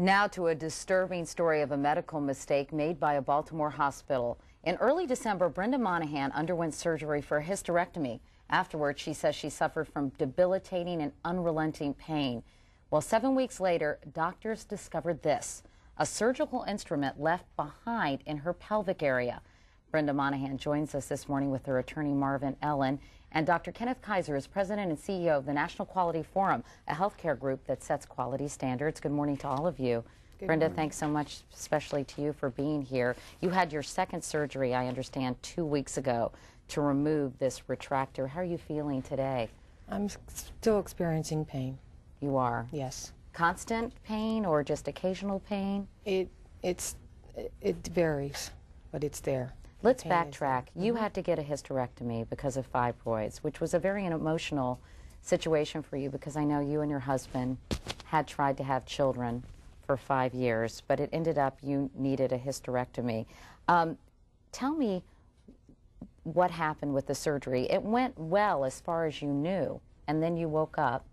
Now to a disturbing story of a medical mistake made by a Baltimore hospital. In early December, Brenda Monahan underwent surgery for a hysterectomy. Afterwards, she says she suffered from debilitating and unrelenting pain. Well, 7 weeks later, doctors discovered this, a surgical instrument left behind in her pelvic area. Brenda Monahan joins us this morning with her attorney, Marvin Ellen, and Dr. Kenneth Kaiser is president and CEO of the National Quality Forum, a healthcare group that sets quality standards. Good morning to all of you. Brenda, thanks so much, especially to you for being here. You had your second surgery, I understand, 2 weeks ago to remove this retractor. How are you feeling today? I'm still experiencing pain. You are? Yes. Constant pain or just occasional pain? It varies, but it's there. Let's backtrack. You had to get a hysterectomy because of fibroids, which was a very emotional situation for you because I know you and your husband had tried to have children for 5 years, but it ended up you needed a hysterectomy. Tell me what happened with the surgery. It went well as far as you knew, and then you woke up,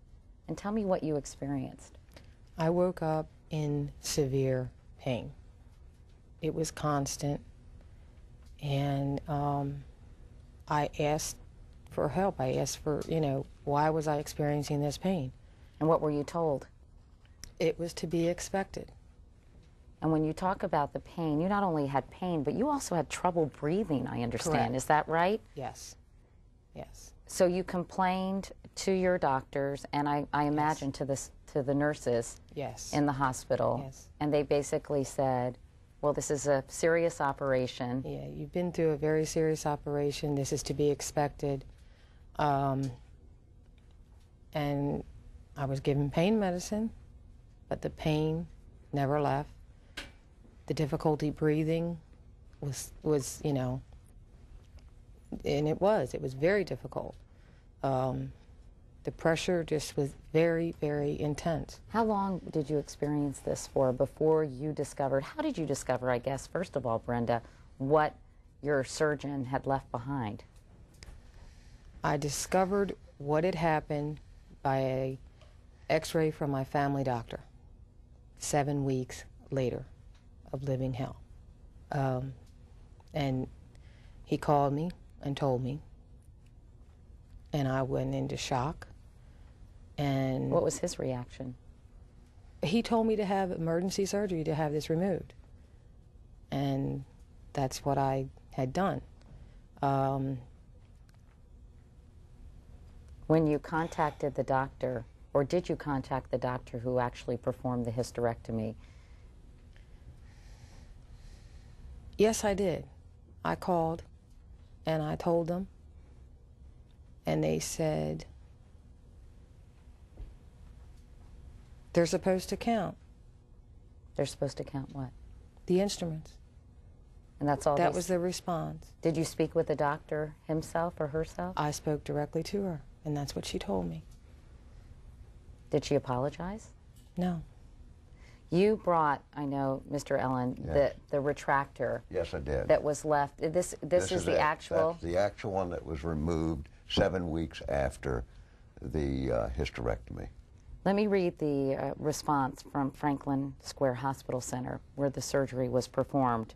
and tell me what you experienced. I woke up in severe pain. It was constant. And I asked for help. I asked for, why was I experiencing this pain? And what were you told? It was to be expected. And when you talk about the pain, you not only had pain, but you also had trouble breathing, I understand. Correct. Is that right? Yes. Yes. So you complained to your doctors, and I imagine yes. to the nurses yes. in the hospital. Yes. And they basically said, well, this is a serious operation. Yeah, you've been through a very serious operation. This is to be expected. And I was given pain medicine, but the pain never left. The difficulty breathing was and it was very difficult. The pressure just was very, very intense. How long did you experience this for before you discovered, how did you discover, I guess, first of all, Brenda, what your surgeon had left behind? I discovered what had happened by a x-ray from my family doctor 7 weeks later of living hell. And he called me and told me, and I went into shock. And what was his reaction? He told me to have emergency surgery to have this removed. And that's what I had done. When you contacted the doctor, or did you contact the doctor who actually performed the hysterectomy? Yes, I did. I called and I told them, and they said, they're supposed to count. They're supposed to count what? The instruments. And that's all? That was the response. Did you speak with the doctor himself or herself? I spoke directly to her, and that's what she told me. Did she apologize? No. You brought, I know, Mr. Ellen, yes. the retractor. Yes, I did. That was left. This is the actual? That's the actual one that was removed 7 weeks after the hysterectomy. Let me read the response from Franklin Square Hospital Center, where the surgery was performed.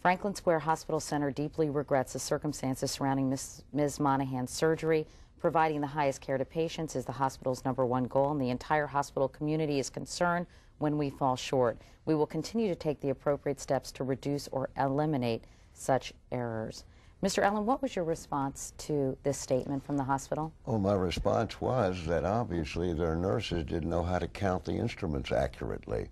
Franklin Square Hospital Center deeply regrets the circumstances surrounding Ms. Monahan's surgery. Providing the highest care to patients is the hospital's #1 goal, and the entire hospital community is concerned when we fall short. We will continue to take the appropriate steps to reduce or eliminate such errors. Mr. Ellen, what was your response to this statement from the hospital? Well, my response was that obviously their nurses didn't know how to count the instruments accurately.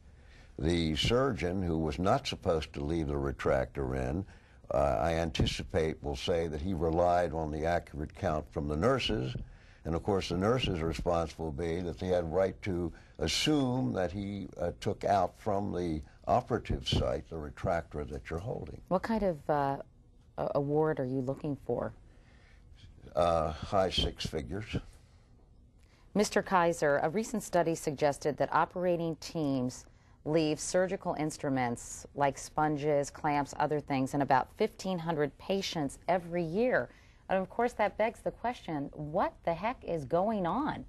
The surgeon, who was not supposed to leave the retractor in, I anticipate will say that he relied on the accurate count from the nurses, and of course the nurses' response will be that they had right to assume that he took out from the operative site the retractor that you're holding. What kind of award are you looking for? High 6 figures. Mr. Kaiser, a recent study suggested that operating teams leave surgical instruments like sponges, clamps, other things in about 1,500 patients every year. And of course that begs the question, what the heck is going on?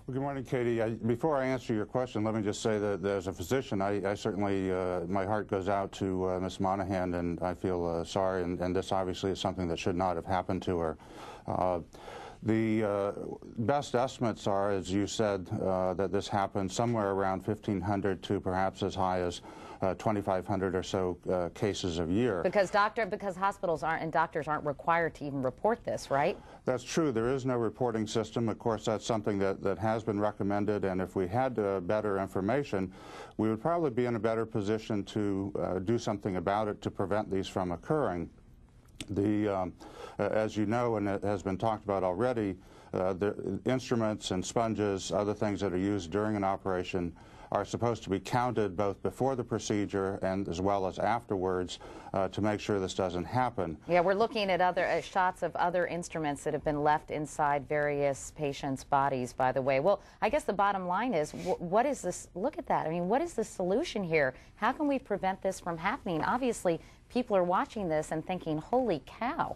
Well, good morning, Katie. Before I answer your question, let me just say that as a physician, I certainly, my heart goes out to Ms. Monahan, and I feel sorry, and this obviously is something that should not have happened to her. The best estimates are, as you said, that this happened somewhere around 1,500 to perhaps as high as 2,500 or so cases a year. Because hospitals aren't and doctors aren't required to even report this, right? That's true. There is no reporting system. Of course, that's something that has been recommended, and if we had better information, we would probably be in a better position to do something about it to prevent these from occurring. As you know, and it has been talked about already, the instruments and sponges, other things that are used during an operation are supposed to be counted both before the procedure and as well as afterwards to make sure this doesn't happen. Yeah, we're looking at shots of other instruments that have been left inside various patients' bodies, by the way. Well, I guess the bottom line is, what is this? Look at that. I mean, what is the solution here? How can we prevent this from happening? Obviously, people are watching this and thinking, holy cow.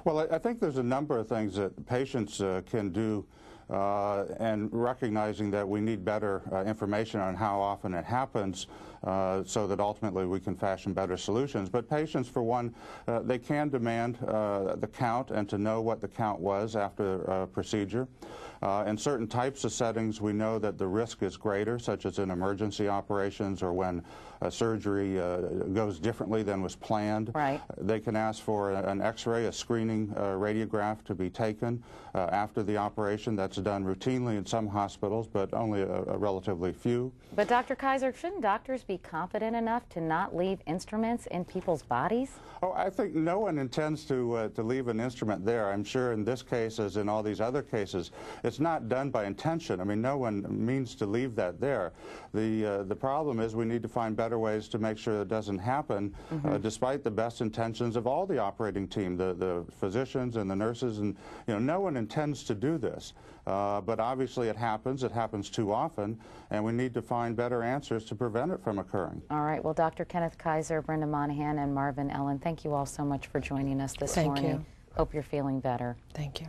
Well, I think there's a number of things that patients can do, and recognizing that we need better information on how often it happens so that ultimately we can fashion better solutions. But patients, for one, they can demand the count and to know what the count was after a procedure. In certain types of settings, we know that the risk is greater, such as in emergency operations or when surgery goes differently than was planned. Right. They can ask for an X-ray, a screening radiograph to be taken after the operation. That's done routinely in some hospitals, but only a relatively few. But Dr. Kaiser, shouldn't doctors be confident enough to not leave instruments in people's bodies? Oh, I think no one intends to leave an instrument there. I'm sure in this case, as in all these other cases, it's not done by intention. I mean, no one means to leave that there. The problem is we need to find better ways to make sure it doesn't happen, despite the best intentions of all the operating team, the physicians and the nurses, and no one intends to do this. But obviously it happens too often, and we need to find better answers to prevent it from occurring. All right, well, Dr. Kenneth Kaiser, Brenda Monahan, and Marvin Ellen, thank you all so much for joining us this morning. Thank you. Hope you're feeling better. Thank you.